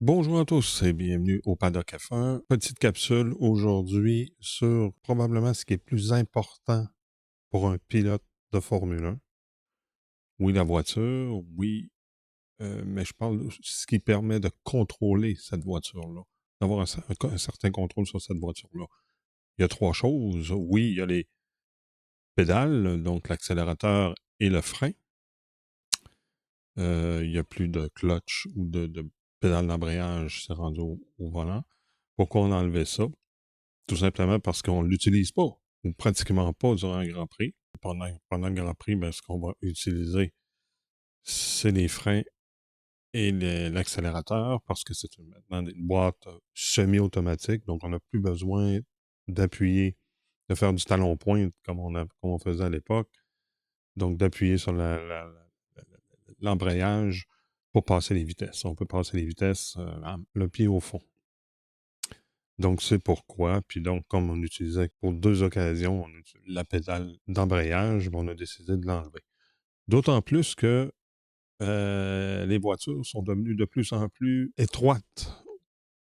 Bonjour à tous et bienvenue au Paddock F1. Petite capsule aujourd'hui sur probablement ce qui est plus important pour un pilote de Formule 1. Oui, la voiture, oui, mais je parle de ce qui permet de contrôler cette voiture-là, d'avoir un certain contrôle sur cette voiture-là. Il y a trois choses. Oui, il y a les pédales, donc l'accélérateur et le frein. Il n'y a plus de clutch ou de pédale d'embrayage, c'est rendu au volant. Pourquoi on a enlevé ça? Tout simplement parce qu'on ne l'utilise pas, ou pratiquement pas durant un Grand Prix. Pendant le Grand Prix, ben, ce qu'on va utiliser, c'est les freins et l'accélérateur, parce que c'est maintenant une boîte semi-automatique, donc on n'a plus besoin d'appuyer, de faire du talon-point comme on faisait à l'époque, donc d'appuyer sur l'embrayage pour passer les vitesses. On peut passer les vitesses le pied au fond. Donc, c'est pourquoi. Puis donc, comme on utilisait pour deux occasions la pédale d'embrayage, ben, on a décidé de l'enlever. D'autant plus que les voitures sont devenues de plus en plus étroites.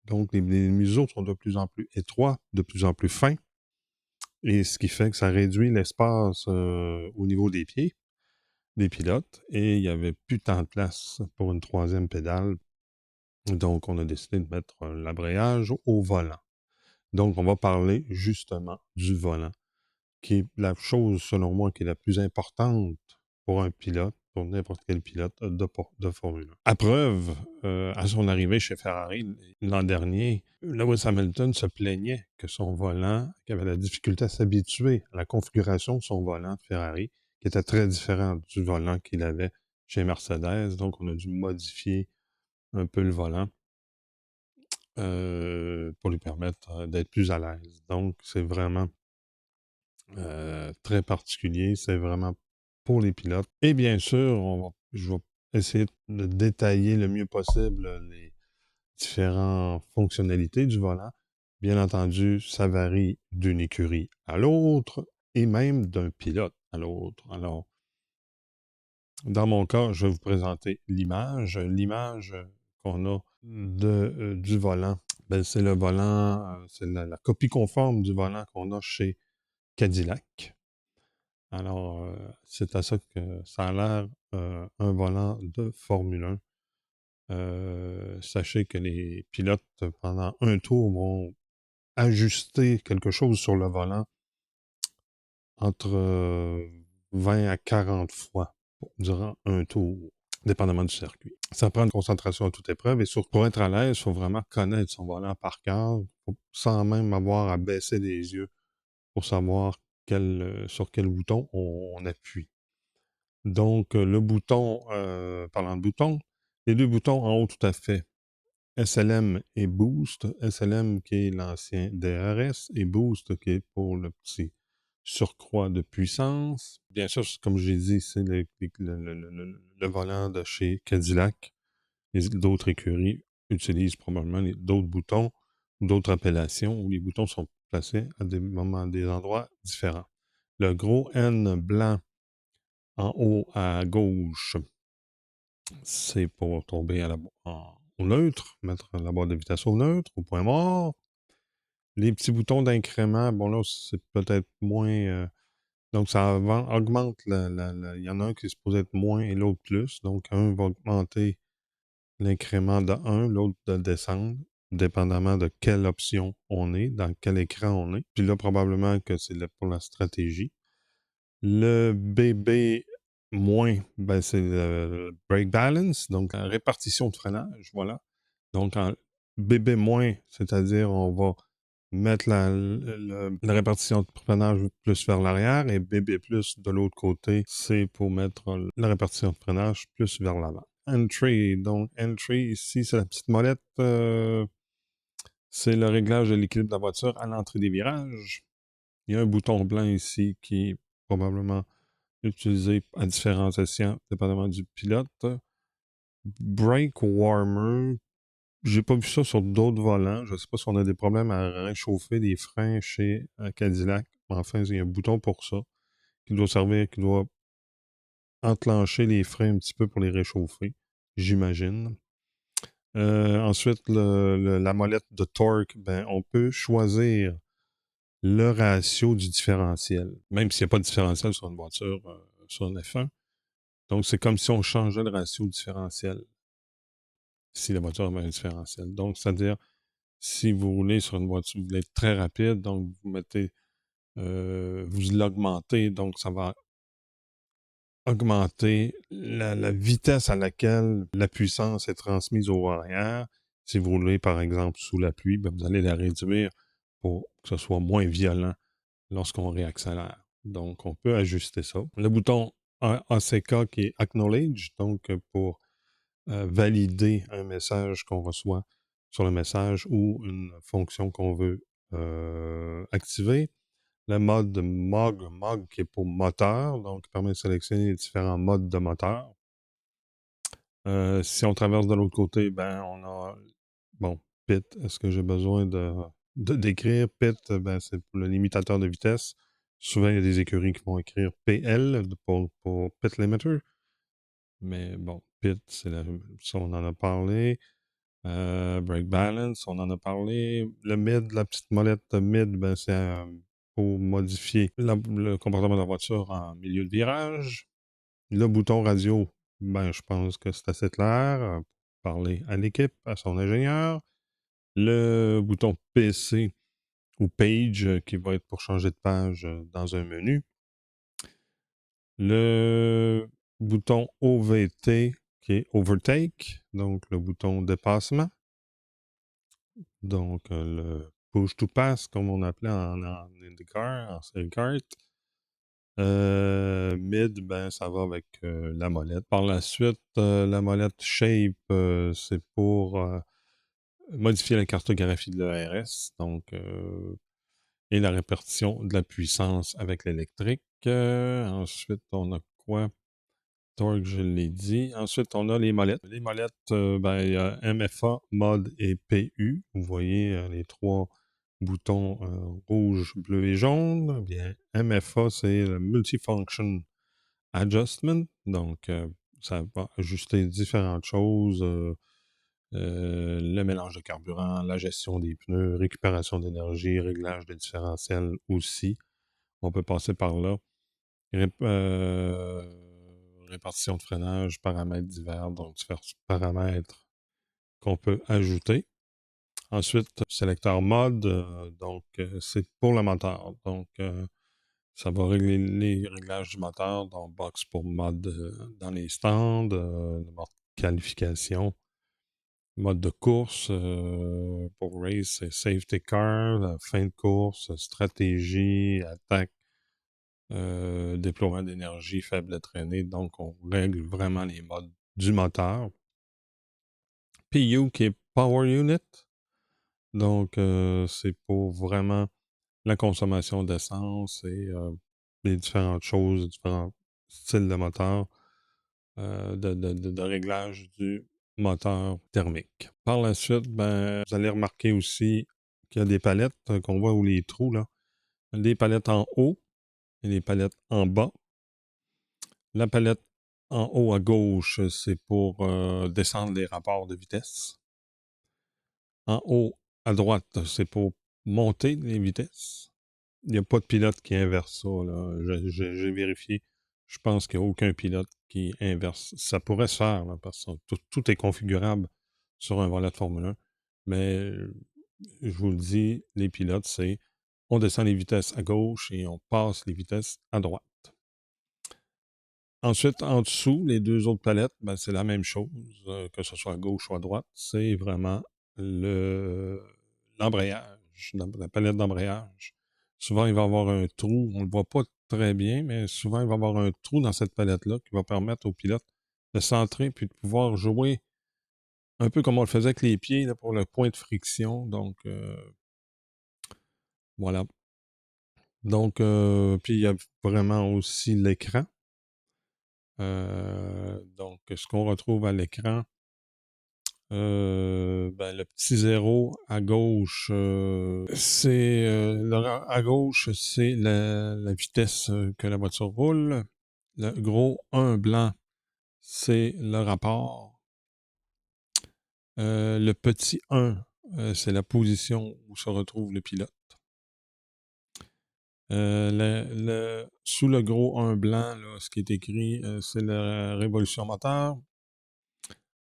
Donc, les museaux sont de plus en plus étroits, de plus en plus fins. Et ce qui fait que ça réduit l'espace au niveau des pieds des pilotes. Et il n'y avait plus tant de place pour une troisième pédale. Donc, on a décidé de mettre l'embrayage au volant. Donc, on va parler justement du volant, qui est la chose, selon moi, qui est la plus importante pour un pilote, pour n'importe quel pilote de Formule 1. À preuve, à son arrivée chez Ferrari l'an dernier, Lewis Hamilton se plaignait que son volant, qu'il avait la difficulté à s'habituer à la configuration de son volant de Ferrari, qui était très différent du volant qu'il avait chez Mercedes. Donc, on a dû modifier un peu le volant pour lui permettre d'être plus à l'aise. Donc, c'est vraiment très particulier. C'est vraiment pour les pilotes. Et bien sûr, je vais essayer de détailler le mieux possible les différentes fonctionnalités du volant. Bien entendu, ça varie d'une écurie à l'autre et même d'un pilote à l'autre. Alors, dans mon cas, je vais vous présenter l'image. L'image qu'on a du volant, ben, c'est le volant, c'est la copie conforme du volant qu'on a chez Cadillac. Alors, c'est à ça que ça a l'air un volant de Formule 1. Sachez que les pilotes, pendant un tour, vont ajuster quelque chose sur le volant entre 20 à 40 fois durant un tour, dépendamment du circuit. Ça prend une concentration à toute épreuve et pour être à l'aise, il faut vraiment connaître son volant par cœur, sans même avoir à baisser les yeux pour savoir sur quel bouton on appuie. Donc, le bouton, parlant de bouton, les deux boutons en haut tout à fait, SLM et Boost. SLM qui est l'ancien DRS et Boost qui est pour le petit surcroît de puissance. Bien sûr, comme j'ai dit, c'est le volant de chez Cadillac. D'autres écuries utilisent probablement d'autres boutons ou d'autres appellations où les boutons sont placés à des moments, des endroits différents. Le gros N blanc en haut à gauche, c'est pour tomber au neutre, mettre la barre de vitesse au neutre, au point mort. Les petits boutons d'incrément, bon là, c'est peut-être moins... donc, ça augmente il y en a un qui est supposé être moins et l'autre plus. Donc, un va augmenter l'incrément de 1, l'autre de descendre, dépendamment de quelle option on est, dans quel écran on est. Puis là, probablement que c'est pour la stratégie. Le BB moins, ben, c'est le brake balance, donc la répartition de freinage, voilà. Donc, en BB moins, c'est-à-dire on va mettre la répartition de freinage plus vers l'arrière et BB plus de l'autre côté, c'est pour mettre la répartition de freinage plus vers l'avant. Entry, donc entry, ici, c'est la petite molette, c'est le réglage de l'équilibre de la voiture à l'entrée des virages. Il y a un bouton blanc ici qui est probablement utilisé à différents escients, dépendamment du pilote. Brake warmer, j'ai pas vu ça sur d'autres volants. Je sais pas si on a des problèmes à réchauffer les freins chez Cadillac. Enfin, il y a un bouton pour ça qui doit servir, qui doit enclencher les freins un petit peu pour les réchauffer, j'imagine. Ensuite, la molette de torque, ben, on peut choisir le ratio du différentiel, même s'il n'y a pas de différentiel sur une voiture, sur une F1. Donc, c'est comme si on changeait le ratio du différentiel, si la voiture avait un différentiel. Donc, c'est-à-dire, si vous roulez sur une voiture, vous voulez être très rapide, donc vous mettez, vous l'augmentez, donc ça va augmenter la vitesse à laquelle la puissance est transmise au arrière. Si vous roulez, par exemple, sous la pluie, ben, vous allez la réduire pour que ce soit moins violent lorsqu'on réaccélère. Donc, on peut ajuster ça. Le bouton ACK qui est Acknowledge, donc pour valider un message qu'on reçoit sur le message ou une fonction qu'on veut activer. Le mode MOG qui est pour moteur, donc qui permet de sélectionner les différents modes de moteur. Si on traverse de l'autre côté, ben on a, bon, PIT, est-ce que j'ai besoin de décrire? PIT, ben c'est pour le limitateur de vitesse. Souvent, il y a des écuries qui vont écrire PL pour PIT Limiter. Mais bon, PIT, ça on en a parlé. Brake balance, on en a parlé. Le mid, la petite molette mid, ben c'est pour modifier le comportement de la voiture en milieu de virage. Le bouton radio, ben je pense que c'est assez clair. Parler à l'équipe, à son ingénieur. Le bouton PC ou page qui va être pour changer de page dans un menu. Le bouton OVT qui est overtake, donc le bouton dépassement. Donc, le push to pass, comme on appelait en IndyCar, en série kart. Mid, ben, ça va avec la molette. Par la suite, la molette shape, c'est pour modifier la cartographie de l'ERS, donc, et la répartition de la puissance avec l'électrique. Ensuite, on a quoi? Torque, je l'ai dit. Ensuite, on a les molettes. Les molettes, ben, il y a MFA, mode et PU. Vous voyez les trois boutons rouge, bleu et jaune. Bien, MFA, c'est le Multifunction Adjustment. Donc, ça va ajuster différentes choses. Le mélange de carburant, la gestion des pneus, récupération d'énergie, réglage de différentiel aussi. On peut passer par là. Répartition de freinage, paramètres divers, donc différents paramètres qu'on peut ajouter. Ensuite, sélecteur mode, donc c'est pour le moteur. Donc, ça va régler les réglages du moteur, donc box pour mode dans les stands, le mode qualification, mode de course, pour race, c'est safety car, la fin de course, stratégie, attaque, déploiement d'énergie, faible traînée. Donc, on règle vraiment les modes du moteur. PU qui est Power Unit. Donc, c'est pour vraiment la consommation d'essence et les différentes choses, différents styles de moteur, de réglage du moteur thermique. Par la suite, ben, vous allez remarquer aussi qu'il y a des palettes qu'on voit où les trous, là. Des palettes en haut et des palettes en bas. La palette en haut à gauche, c'est pour descendre les rapports de vitesse. En haut à droite, c'est pour monter les vitesses. Il n'y a pas de pilote qui inverse ça, là. J'ai vérifié. Je pense qu'il n'y a aucun pilote qui inverse. Ça pourrait se faire, là, parce que tout est configurable sur un volet de Formule 1. Mais je vous le dis, les pilotes, c'est on descend les vitesses à gauche et on passe les vitesses à droite. Ensuite, en dessous, les deux autres palettes, ben, c'est la même chose, que ce soit à gauche ou à droite. C'est vraiment l'embrayage, la palette d'embrayage. Souvent, il va y avoir un trou. On ne le voit pas très bien, mais souvent, il va y avoir un trou dans cette palette-là qui va permettre au pilote de centrer puis de pouvoir jouer un peu comme on le faisait avec les pieds là, pour le point de friction. Donc, voilà. Donc, puis il y a vraiment aussi l'écran. Donc, ce qu'on retrouve à l'écran, ben, le petit zéro à gauche, à gauche, c'est la vitesse que la voiture roule. Le gros 1 blanc, c'est le rapport. Le petit 1, c'est la position où se retrouve le pilote. Sous le gros 1 blanc, là, ce qui est écrit, c'est la révolution moteur.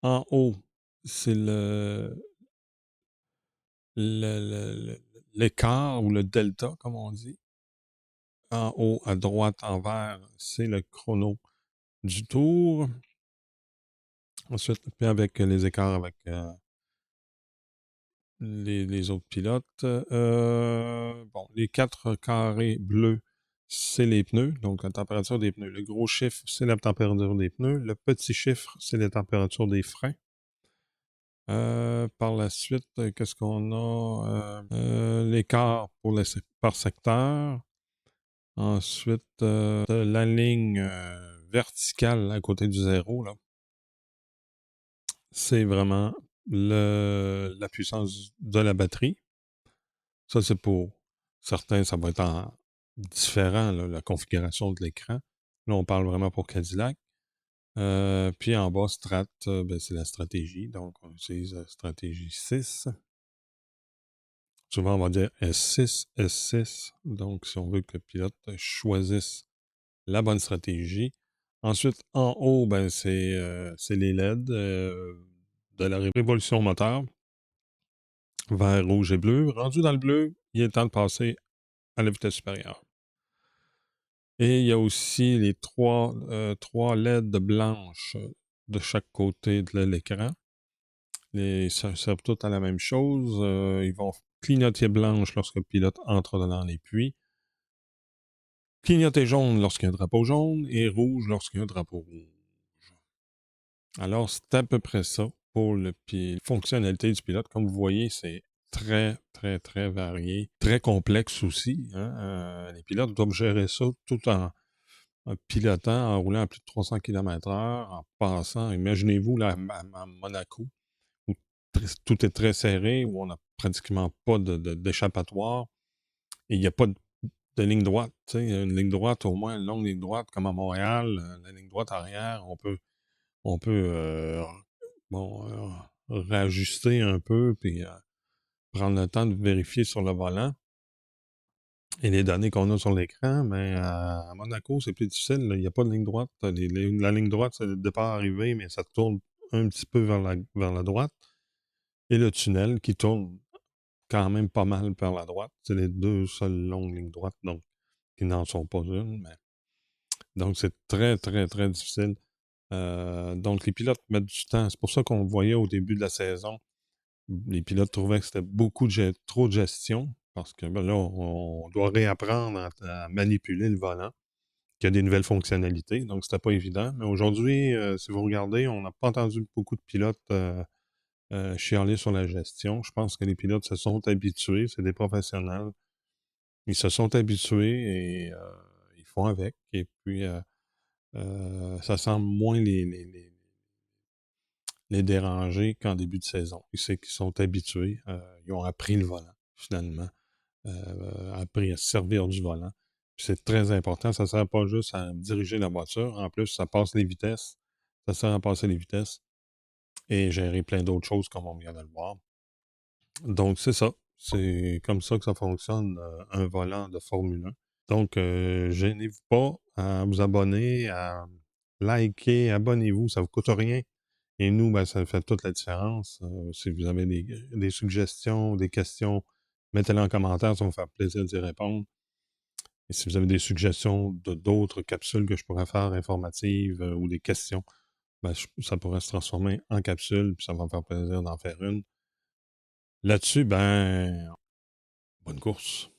En haut, c'est l'écart ou le delta, comme on dit. En haut, à droite, en vert, c'est le chrono du tour. Ensuite, puis avec les écarts avec les autres pilotes. Bon, les 4 carrés bleus, c'est les pneus, donc la température des pneus. Le gros chiffre, c'est la température des pneus. Le petit chiffre, c'est la température des freins. Par la suite, qu'est-ce qu'on a? L'écart par secteur. Ensuite, la ligne verticale à côté du zéro, là, c'est vraiment la puissance de la batterie. Ça, c'est pour certains, ça va être différent, là, la configuration de l'écran. Là, on parle vraiment pour Cadillac. Puis en bas, Strat, ben, c'est la stratégie. Donc, on utilise la stratégie 6. Souvent, on va dire S6, S6. Donc, si on veut que le pilote choisisse la bonne stratégie. Ensuite, en haut, ben, c'est les LED de la révolution moteur. Vert, rouge et bleu. Rendu dans le bleu, il est temps de passer à la vitesse supérieure. Et il y a aussi les trois LED blanches de chaque côté de l'écran. Ça servent toutes à la même chose. Ils vont clignoter blanche lorsque le pilote entre dans les puits. Clignoter jaune lorsqu'il y a un drapeau jaune et rouge lorsqu'il y a un drapeau rouge. Alors, c'est à peu près ça pour la fonctionnalité du pilote. Comme vous voyez, c'est très, très, très varié. Très complexe aussi, hein. Les pilotes doivent gérer ça tout en pilotant, en roulant à plus de 300 km/h, en passant. Imaginez-vous là, à Monaco, où tout est très serré, où on n'a pratiquement pas d'échappatoire et il n'y a pas de ligne droite. Tu sais, une ligne droite, au moins une longue ligne droite, comme à Montréal, la ligne droite arrière, on peut bon, réajuster un peu, puis prendre le temps de vérifier sur le volant et les données qu'on a sur l'écran, mais à Monaco, c'est plus difficile. Il n'y a pas de ligne droite. La ligne droite, c'est le départ-arrivée, mais ça tourne un petit peu vers la droite. Et le tunnel qui tourne quand même pas mal vers la droite. C'est les deux seules longues lignes droites, donc qui n'en sont pas une. Donc, c'est très, très, très difficile. Donc, les pilotes mettent du temps. C'est pour ça qu'on voyait au début de la saison, les pilotes trouvaient que c'était trop de gestion, parce que ben là, on doit réapprendre à manipuler le volant, qu'il y a des nouvelles fonctionnalités, donc c'était pas évident. Mais aujourd'hui, si vous regardez, on n'a pas entendu beaucoup de pilotes chialer sur la gestion. Je pense que les pilotes se sont habitués, c'est des professionnels. Ils se sont habitués et ils font avec. Et puis, ça semble moins les déranger qu'en début de saison. Ils savent qu'ils sont habitués. Ils ont appris le volant, finalement. Appris à se servir du volant. Puis c'est très important. Ça ne sert pas juste à diriger la voiture. En plus, ça passe les vitesses. Ça sert à passer les vitesses et gérer plein d'autres choses comme on vient de le voir. Donc, c'est ça. C'est comme ça que ça fonctionne, un volant de Formule 1. Donc, gênez-vous pas à vous abonner, à liker, abonnez-vous, ça ne vous coûte rien. Et nous, ben, ça fait toute la différence. Si vous avez des suggestions, des questions, mettez-les en commentaire, ça va me faire plaisir d'y répondre. Et si vous avez des suggestions d'autres capsules que je pourrais faire informatives ou des questions, ben, ça pourrait se transformer en capsule, puis ça va me faire plaisir d'en faire une. Là-dessus, ben, bonne course.